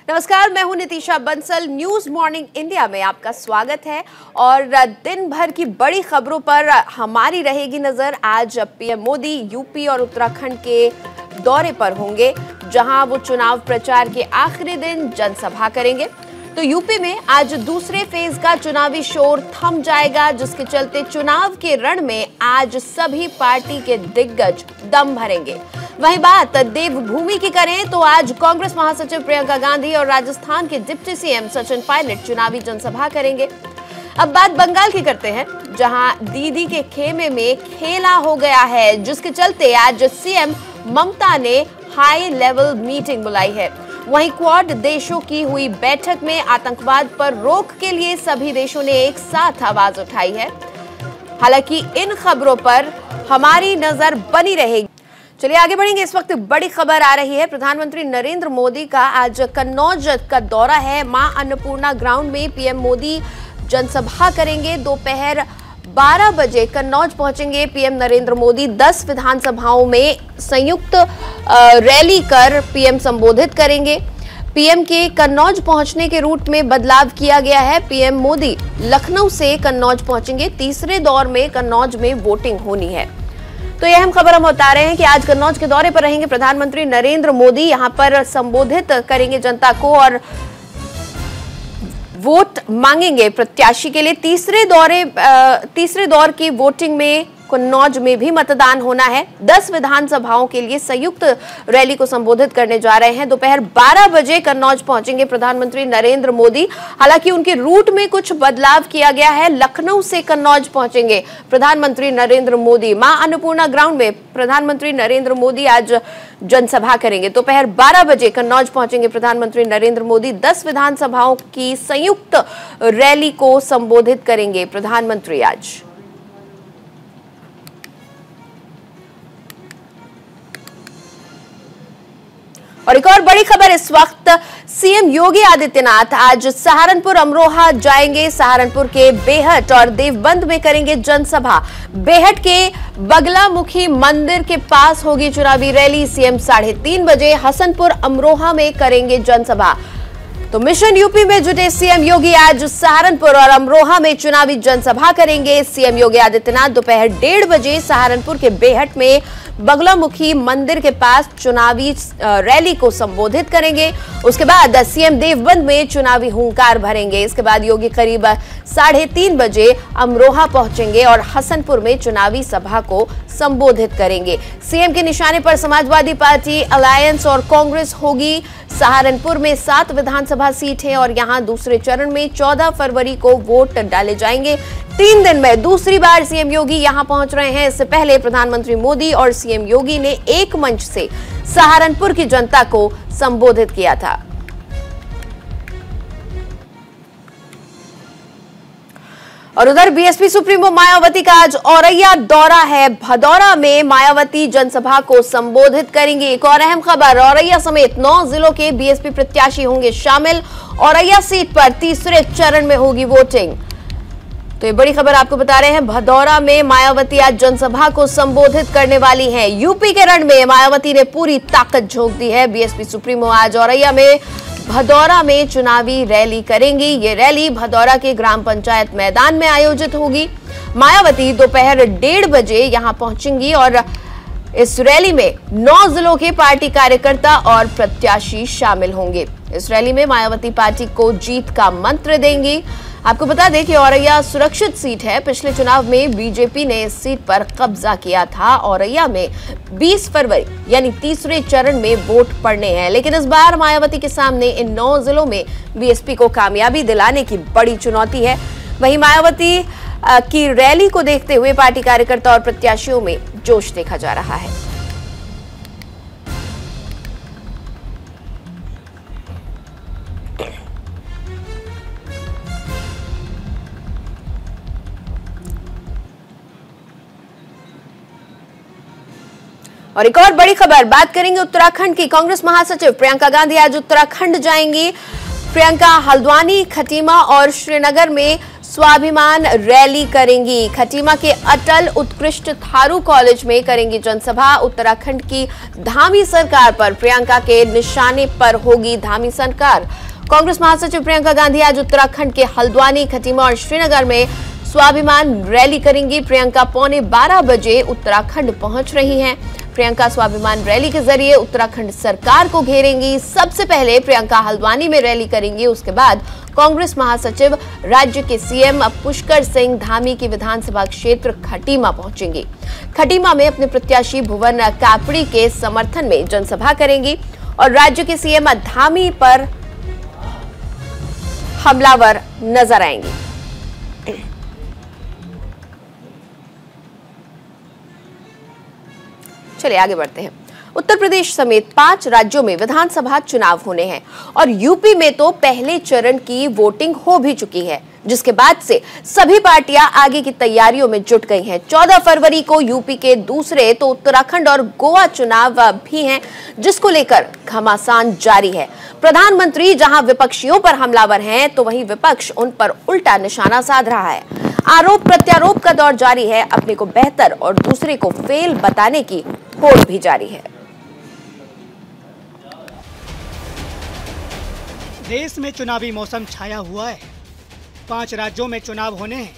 नमस्कार, मैं हूं Nitisha Bansal. News morning India में आपका स्वागत है और दिन भर की बड़ी खबरों पर हमारी रहेगी नजर। आज पीएम मोदी यूपी और उत्तराखंड के दौरे पर होंगे, जहां वो चुनाव प्रचार के आखिरी दिन जनसभा करेंगे। तो यूपी में आज दूसरे फेज का चुनावी शोर थम जाएगा, जिसके चलते चुनाव के रण में आज सभी पार्टी के दिग्गज दम भरेंगे। वहीं बात देवभूमि की करें तो आज कांग्रेस महासचिव प्रियंका गांधी और राजस्थान के डिप्टी सीएम सचिन पायलट चुनावी जनसभा करेंगे। अब बात बंगाल की करते हैं, जहां दीदी के खेमे में खेला हो गया है, जिसके चलते आज सीएम ममता ने हाई लेवल मीटिंग बुलाई है। वहीं क्वाड देशों की हुई बैठक में आतंकवाद पर रोक के लिए सभी देशों ने एक साथ आवाज उठाई है। हालांकि इन खबरों पर हमारी नजर बनी रहेगी। चलिए आगे बढ़ेंगे। इस वक्त बड़ी खबर आ रही है, प्रधानमंत्री नरेंद्र मोदी का आज कन्नौज का दौरा है। मां अन्नपूर्णा ग्राउंड में पीएम मोदी जनसभा करेंगे। दोपहर 12 बजे कन्नौज पहुंचेंगे पीएम नरेंद्र मोदी। 10 विधानसभाओं में संयुक्त रैली कर पीएम संबोधित करेंगे। पीएम के कन्नौज पहुंचने के रूट में बदलाव किया गया है। पीएम मोदी लखनऊ से कन्नौज पहुंचेंगे। तीसरे दौर में कन्नौज में वोटिंग होनी है। तो यह हम खबर हम बता रहे हैं कि आज कन्नौज के दौरे पर रहेंगे प्रधानमंत्री नरेंद्र मोदी। यहां पर संबोधित करेंगे जनता को और वोट मांगेंगे प्रत्याशी के लिए। तीसरे दौर की वोटिंग में कन्नौज में भी मतदान होना है। 10 विधानसभाओं के लिए संयुक्त रैली को संबोधित करने जा रहे हैं। दोपहर 12 बजे कन्नौज पहुंचेंगे प्रधानमंत्री नरेंद्र मोदी। हालांकि उनके रूट में कुछ बदलाव किया गया है। लखनऊ से कन्नौज पहुंचेंगे प्रधानमंत्री नरेंद्र मोदी। मां अन्नपूर्णा ग्राउंड में प्रधानमंत्री नरेंद्र मोदी आज जनसभा करेंगे। दोपहर 12 बजे कन्नौज पहुंचेंगे प्रधानमंत्री नरेंद्र मोदी। 10 विधानसभाओं की संयुक्त रैली को संबोधित करेंगे प्रधानमंत्री आज। और एक और बड़ी खबर इस वक्त, सीएम योगी आदित्यनाथ आज सहारनपुर अमरोहा जाएंगे। सहारनपुर के बेहट और देवबंद में करेंगे जनसभा। बेहट के बगलामुखी मंदिर के पास होगी चुनावी रैली। सीएम 3:30 बजे हसनपुर अमरोहा में करेंगे जनसभा। तो मिशन यूपी में जुटे सीएम योगी आज सहारनपुर और अमरोहा में चुनावी जनसभा करेंगे। सीएम योगी आदित्यनाथ दोपहर 1:30 बजे सहारनपुर के बेहट में बगलामुखी मंदिर के पास चुनावी रैली को संबोधित करेंगे। उसके बाद सीएम देवबंद में चुनावी हुंकार भरेंगे। इसके बाद योगी करीब 3:30 बजे अमरोहा पहुंचेंगे और हसनपुर में चुनावी सभा को संबोधित करेंगे। सीएम के निशाने पर समाजवादी पार्टी, अलायंस और कांग्रेस होगी। सहारनपुर में 7 विधानसभा सीट है और यहां दूसरे चरण में 14 फरवरी को वोट डाले जाएंगे। 3 दिन में दूसरी बार सीएम योगी यहां पहुंच रहे हैं। इससे पहले प्रधानमंत्री मोदी और सीएम योगी ने एक मंच से सहारनपुर की जनता को संबोधित किया था। और उधर बीएसपी सुप्रीमो मायावती का आज औरैया दौरा है। भदौरा में मायावती जनसभा को संबोधित करेंगी। एक और अहम खबर, औरैया समेत 9 जिलों के बीएसपी प्रत्याशी होंगे शामिल। औरैया सीट पर तीसरे चरण में होगी वोटिंग। तो ये बड़ी खबर आपको बता रहे हैं। भदौरा में मायावती आज जनसभा को संबोधित करने वाली हैं। यूपी के रण में मायावती ने पूरी ताकत झोंक दी है। बीएसपी सुप्रीमो आज औरैया में भदौरा में चुनावी रैली करेंगी। ये रैली भदौरा के ग्राम पंचायत मैदान में आयोजित होगी। मायावती दोपहर 1:30 बजे यहां पहुंचेंगी और इस रैली में 9 जिलों के पार्टी कार्यकर्ता और प्रत्याशी शामिल होंगे। इस रैली में मायावती पार्टी को जीत का मंत्र देंगी। आपको बता दें कि औरैया सुरक्षित सीट है। पिछले चुनाव में बीजेपी ने इस सीट पर कब्जा किया था। औरैया में 20 फरवरी यानी तीसरे चरण में वोट पड़ने हैं, लेकिन इस बार मायावती के सामने इन 9 जिलों में बीएसपी को कामयाबी दिलाने की बड़ी चुनौती है। वहीं मायावती की रैली को देखते हुए पार्टी कार्यकर्ता और प्रत्याशियों में जोश देखा जा रहा है। और एक और बड़ी खबर, बात करेंगे उत्तराखंड की। कांग्रेस महासचिव प्रियंका गांधी आज उत्तराखंड जाएंगी। प्रियंका हल्द्वानी, खटीमा और श्रीनगर में स्वाभिमान रैली करेंगी। खटीमा के अटल उत्कृष्ट थारू कॉलेज में करेंगी जनसभा। उत्तराखंड की धामी सरकार पर प्रियंका के निशाने पर होगी धामी सरकार। कांग्रेस महासचिव प्रियंका गांधी आज उत्तराखंड के हल्द्वानी, खटीमा और श्रीनगर में स्वाभिमान रैली करेंगी। प्रियंका 11:15 बजे उत्तराखंड पहुंच रही हैं। प्रियंका स्वाभिमान रैली के जरिए उत्तराखंड सरकार को घेरेंगी। सबसे पहले प्रियंका हल्द्वानी में रैली करेंगी, उसके बाद कांग्रेस महासचिव राज्य के सीएम पुष्कर सिंह धामी की विधानसभा क्षेत्र खटीमा पहुंचेंगी। खटीमा में अपने प्रत्याशी भुवन कापड़ी के समर्थन में जनसभा करेंगी और राज्य के सीएम धामी पर हमलावर नजर आएंगी। चलिए आगे बढ़ते हैं। उत्तर प्रदेश समेत 5 राज्यों में विधानसभा चुनाव होने हैं और यूपी में तो पहले चरण की वोटिंग हो भी चुकी है, जिसके बाद से सभी पार्टियां आगे की तैयारियों में जुट गई हैं। 14 फरवरी को यूपी के दूसरे तो उत्तराखंड और गोवा चुनाव भी हैं, जिसको लेकर घमासान जारी है। प्रधानमंत्री जहां विपक्षियों पर हमलावर हैं, तो वहीं विपक्ष उन पर उल्टा निशाना साध रहा है। आरोप प्रत्यारोप का दौर जारी है। अपने को बेहतर और दूसरे को फेल बताने की होड़ भी जारी है। देश में चुनावी मौसम छाया हुआ है। 5 राज्यों में चुनाव होने हैं,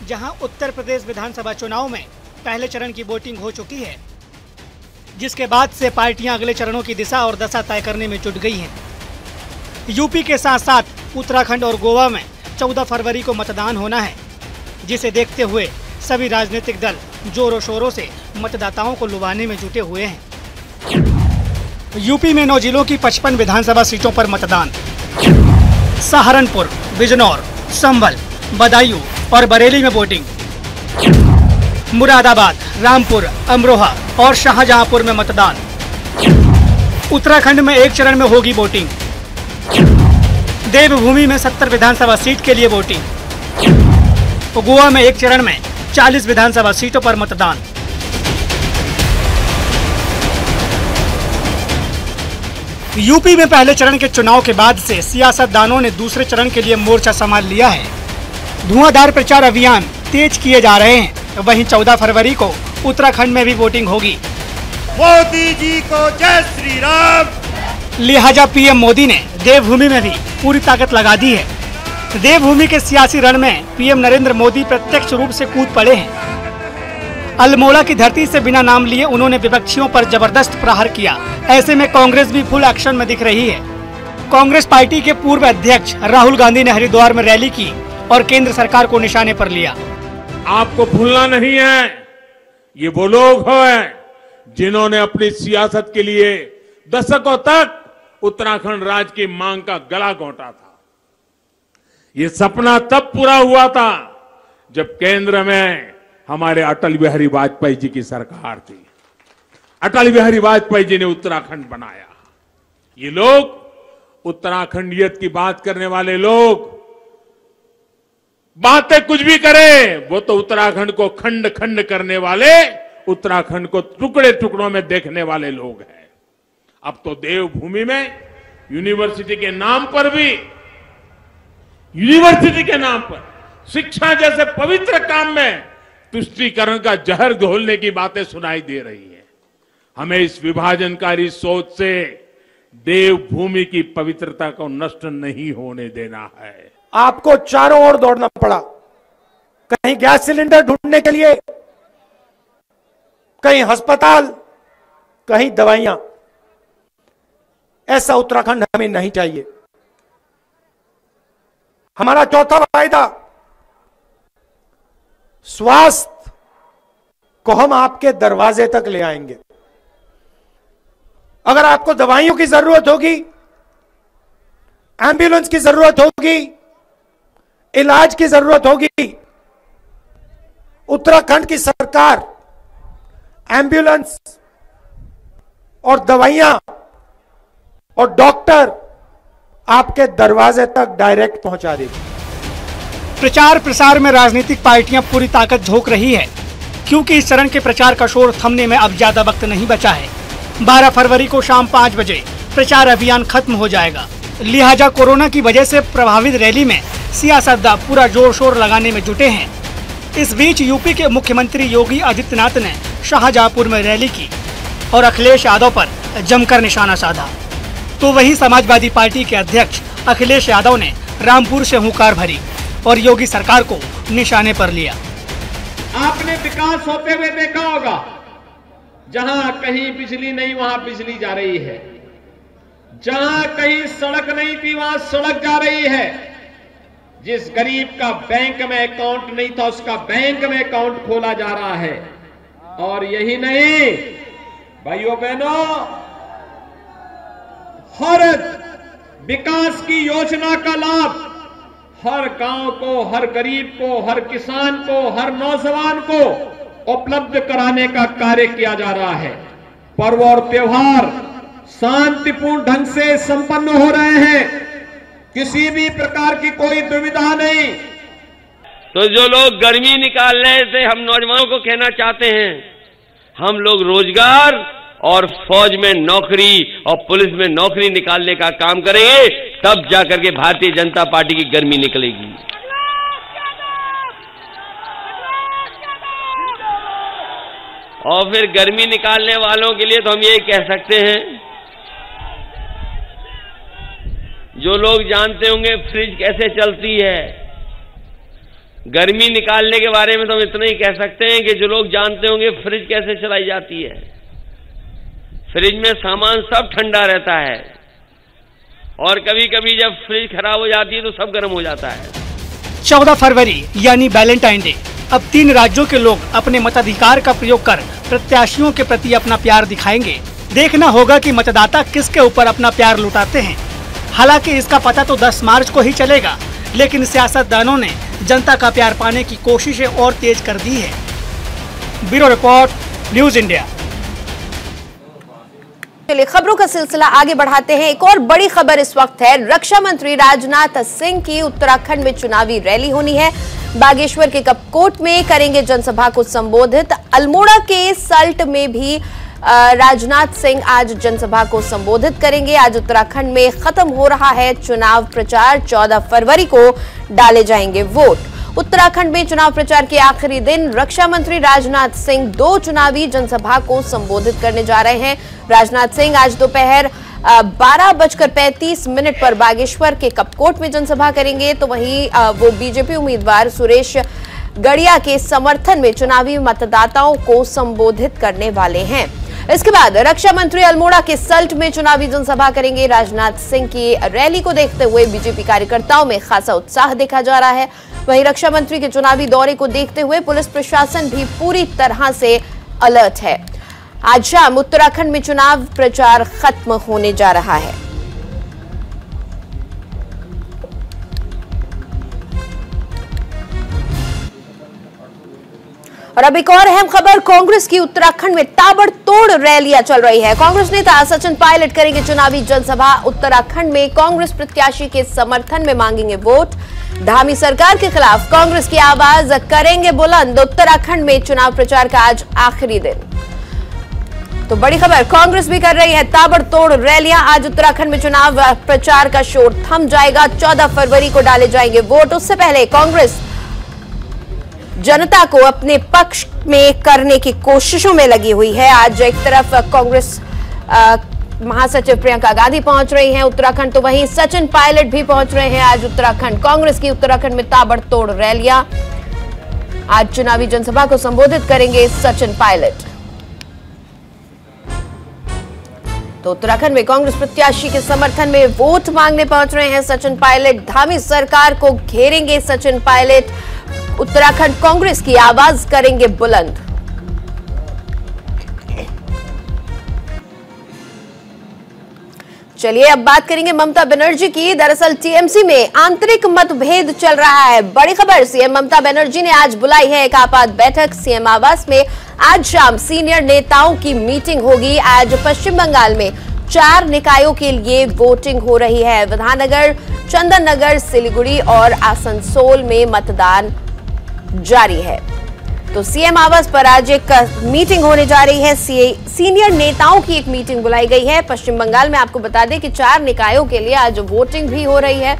जहां उत्तर प्रदेश विधानसभा चुनाव में पहले चरण की वोटिंग हो चुकी है, जिसके बाद से पार्टियां अगले चरणों की दिशा और दशा तय करने में जुट गई हैं। यूपी के साथ साथ उत्तराखंड और गोवा में 14 फरवरी को मतदान होना है, जिसे देखते हुए सभी राजनीतिक दल जोरों शोरों से मतदाताओं को लुभाने में जुटे हुए हैं। यूपी में 9 जिलों की 55 विधानसभा सीटों पर मतदान। सहारनपुर, बिजनौर, संभल, बदायूं और बरेली में वोटिंग। मुरादाबाद, रामपुर, अमरोहा और शाहजहांपुर में मतदान। उत्तराखंड में 1 चरण में होगी वोटिंग। देवभूमि में 70 विधानसभा सीट के लिए वोटिंग। गोवा में 1 चरण में 40 विधानसभा सीटों पर मतदान। यूपी में पहले चरण के चुनाव के बाद से सियासतदानों ने दूसरे चरण के लिए मोर्चा संभाल लिया है। धुआंधार प्रचार अभियान तेज किए जा रहे हैं। वहीं 14 फरवरी को उत्तराखंड में भी वोटिंग होगी। मोदी जी को जय श्री राम। लिहाजा पीएम मोदी ने देवभूमि में भी पूरी ताकत लगा दी है। देवभूमि के सियासी रण में पीएम नरेंद्र मोदी प्रत्यक्ष रूप से कूद पड़े हैं। अल्मोड़ा की धरती से बिना नाम लिए उन्होंने विपक्षियों पर जबरदस्त प्रहार किया। ऐसे में कांग्रेस भी फुल एक्शन में दिख रही है। कांग्रेस पार्टी के पूर्व अध्यक्ष राहुल गांधी ने हरिद्वार में रैली की और केंद्र सरकार को निशाने पर लिया। आपको भूलना नहीं है, ये वो लोग हैं जिन्होंने अपनी सियासत के लिए दशकों तक उत्तराखंड राज्य की मांग का गला घोंटा था। ये सपना तब पूरा हुआ था जब केंद्र में हमारे अटल बिहारी वाजपेयी जी की सरकार थी। अटल बिहारी वाजपेयी जी ने उत्तराखंड बनाया। ये लोग उत्तराखंडियत की बात करने वाले लोग बातें कुछ भी करें, वो तो उत्तराखंड को खंड खंड करने वाले, उत्तराखंड को टुकड़े टुकड़ों में देखने वाले लोग हैं। अब तो देवभूमि में यूनिवर्सिटी के नाम पर भी, यूनिवर्सिटी के नाम पर शिक्षा जैसे पवित्र काम में तुष्टीकरण का जहर घोलने की बातें सुनाई दे रही है। हमें इस विभाजनकारी सोच से देवभूमि की पवित्रता को नष्ट नहीं होने देना है। आपको चारों ओर दौड़ना पड़ा, कहीं गैस सिलेंडर ढूंढने के लिए, कहीं अस्पताल, कहीं दवाइयां। ऐसा उत्तराखंड हमें नहीं चाहिए। हमारा चौथा वायदा, स्वास्थ्य को हम आपके दरवाजे तक ले आएंगे। अगर आपको दवाइयों की जरूरत होगी, एम्बुलेंस की जरूरत होगी, इलाज की जरूरत होगी, उत्तराखंड की सरकार एम्बुलेंस और दवाइयां और डॉक्टर आपके दरवाजे तक डायरेक्ट पहुंचा देगी। प्रचार प्रसार में राजनीतिक पार्टियां पूरी ताकत झोंक रही है, क्योंकि इस चरण के प्रचार का शोर थमने में अब ज्यादा वक्त नहीं बचा है। 12 फरवरी को शाम 5 बजे प्रचार अभियान खत्म हो जाएगा। लिहाजा कोरोना की वजह से प्रभावित रैली में सियासतदान पूरा जोर शोर लगाने में जुटे हैं। इस बीच यूपी के मुख्यमंत्री योगी आदित्यनाथ ने शाहजहांपुर में रैली की और अखिलेश यादव पर जमकर निशाना साधा। तो वहीं समाजवादी पार्टी के अध्यक्ष अखिलेश यादव ने रामपुर से हुंकार भरी और योगी सरकार को निशाने पर लिया। आपने विकास होते हुए देखा होगा, जहां कहीं बिजली नहीं वहां बिजली जा रही है, जहां कहीं सड़क नहीं थी वहां सड़क जा रही है, जिस गरीब का बैंक में अकाउंट नहीं था उसका बैंक में अकाउंट खोला जा रहा है। और यही नहीं भाइयों बहनों, हर विकास की योजना का लाभ हर गांव को, हर गरीब को, हर किसान को, हर नौजवान को उपलब्ध कराने का कार्य किया जा रहा है। पर्व और त्योहार शांतिपूर्ण ढंग से संपन्न हो रहे हैं, किसी भी प्रकार की कोई दुविधा नहीं। तो जो लोग गर्मी निकालने से हम नौजवानों को कहना चाहते हैं, हम लोग रोजगार और फौज में नौकरी और पुलिस में नौकरी निकालने का काम करेंगे, तब जाकर के भारतीय जनता पार्टी की गर्मी निकलेगी। और फिर गर्मी निकालने वालों के लिए तो हम ये कह सकते हैं, जो लोग जानते होंगे फ्रिज कैसे चलती है, गर्मी निकालने के बारे में तो हम इतना ही कह सकते हैं कि जो लोग जानते होंगे फ्रिज कैसे चलाई जाती है। फ्रिज में सामान सब ठंडा रहता है और कभी कभी जब फ्रिज खराब हो जाती है तो सब गर्म हो जाता है। 14 फरवरी यानी वैलेंटाइन डे। अब 3 राज्यों के लोग अपने मताधिकार का प्रयोग कर प्रत्याशियों के प्रति अपना प्यार दिखाएंगे। देखना होगा कि मतदाता किसके ऊपर अपना प्यार लुटाते हैं। हालांकि इसका पता तो 10 मार्च को ही चलेगा, लेकिन सियासतदानों ने जनता का प्यार पाने की कोशिशें और तेज कर दी है। Bureau report, news India. चलिए खबरों का सिलसिला आगे बढ़ाते हैं। एक और बड़ी खबर इस वक्त है, रक्षा मंत्री राजनाथ सिंह की उत्तराखंड में चुनावी रैली होनी है। बागेश्वर के कपकोट में करेंगे जनसभा को संबोधित। अल्मोड़ा के सल्ट में भी राजनाथ सिंह आज जनसभा को संबोधित करेंगे। आज उत्तराखंड में खत्म हो रहा है चुनाव प्रचार, 14 फरवरी को डाले जाएंगे वोट। उत्तराखंड में चुनाव प्रचार के आखिरी दिन रक्षा मंत्री राजनाथ सिंह 2 चुनावी जनसभा को संबोधित करने जा रहे हैं। राजनाथ सिंह आज दोपहर 12:35 पर बागेश्वर के कपकोट में जनसभा करेंगे, तो वहीं वो बीजेपी उम्मीदवार सुरेश गड़िया के समर्थन में चुनावी मतदाताओं को संबोधित करने वाले हैं। इसके बाद रक्षा मंत्री अल्मोड़ा के सल्ट में चुनावी जनसभा करेंगे। राजनाथ सिंह की रैली को देखते हुए बीजेपी कार्यकर्ताओं में खासा उत्साह देखा जा रहा है। वहीं रक्षा मंत्री के चुनावी दौरे को देखते हुए पुलिस प्रशासन भी पूरी तरह से अलर्ट है। आज शाम उत्तराखंड में चुनाव प्रचार खत्म होने जा रहा है। और अब एक और अहम खबर, कांग्रेस की उत्तराखंड में ताबड़तोड़ रैलियां चल रही है। कांग्रेस नेता सचिन पायलट करेंगे चुनावी जनसभा। उत्तराखंड में कांग्रेस प्रत्याशी के समर्थन में मांगेंगे वोट। धामी सरकार के खिलाफ कांग्रेस की आवाज करेंगे बुलंद। उत्तराखंड में चुनाव प्रचार का आज आखिरी दिन। तो बड़ी खबर, कांग्रेस भी कर रही है ताबड़तोड़ रैलियां। आज उत्तराखंड में चुनाव प्रचार का शोर थम जाएगा। 14 फरवरी को डाले जाएंगे वोट। उससे पहले कांग्रेस जनता को अपने पक्ष में करने की कोशिशों में लगी हुई है। आज एक तरफ कांग्रेस महासचिव प्रियंका गांधी पहुंच रही हैं उत्तराखंड, तो वहीं सचिन पायलट भी पहुंच रहे हैं आज उत्तराखंड। कांग्रेस की उत्तराखंड में ताबड़तोड़ रैलियां। आज चुनावी जनसभा को संबोधित करेंगे सचिन पायलट। तो उत्तराखंड में कांग्रेस प्रत्याशी के समर्थन में वोट मांगने पहुंच रहे हैं सचिन पायलट। धामी सरकार को घेरेंगे सचिन पायलट। उत्तराखंड कांग्रेस की आवाज करेंगे बुलंद। चलिए अब बात करेंगे ममता बनर्जी की। दरअसल टीएमसी में आंतरिक मतभेद चल रहा है। बड़ी खबर, सीएम ममता बनर्जी ने आज बुलाई है एक आपात बैठक। सीएम आवास में आज शाम सीनियर नेताओं की मीटिंग होगी। आज पश्चिम बंगाल में 4 निकायों के लिए वोटिंग हो रही है। विधाननगर, चंदन नगर, सिलीगुड़ी और आसनसोल में मतदान जारी है। तो सीएम आवास पर आज एक मीटिंग होने जा रही है। सीनियर नेताओं की एक मीटिंग बुलाई गई है। पश्चिम बंगाल में आपको बता दें कि 4 निकायों के लिए आज वोटिंग भी हो रही है।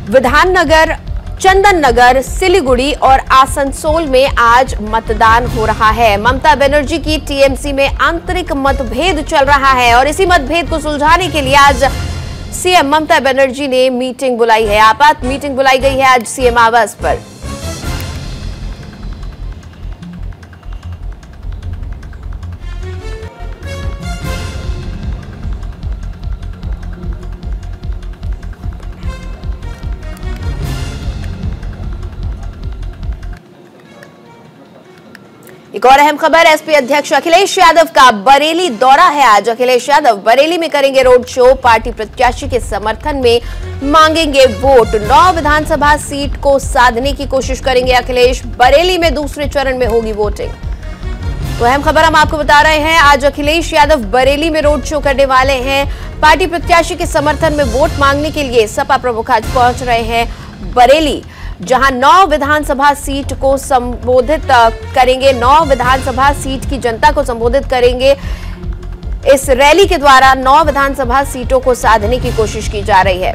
विधाननगर, चंदन नगर, सिलीगुड़ी और आसनसोल में आज मतदान हो रहा है। ममता बनर्जी की टीएमसी में आंतरिक मतभेद चल रहा है और इसी मतभेद को सुलझाने के लिए आज सीएम ममता बनर्जी ने मीटिंग बुलाई है। आपात मीटिंग बुलाई गई है आज सीएम आवास पर। एक और अहम खबर, एसपी अध्यक्ष अखिलेश यादव का बरेली दौरा है आज। अखिलेश यादव बरेली में करेंगे रोड शो, पार्टी प्रत्याशी के समर्थन में मांगेंगे वोट। 9 विधानसभा सीट को साधने की कोशिश करेंगे अखिलेश। बरेली में दूसरे चरण में होगी वोटिंग। तो अहम खबर हम आपको बता रहे हैं, आज अखिलेश यादव बरेली में रोड शो करने वाले हैं। पार्टी प्रत्याशी के समर्थन में वोट मांगने के लिए सपा प्रमुख आज पहुंच रहे हैं बरेली, जहां 9 विधानसभा सीट को संबोधित करेंगे। 9 विधानसभा सीट की जनता को संबोधित करेंगे। इस रैली के द्वारा 9 विधानसभा सीटों को साधने की कोशिश की जा रही है।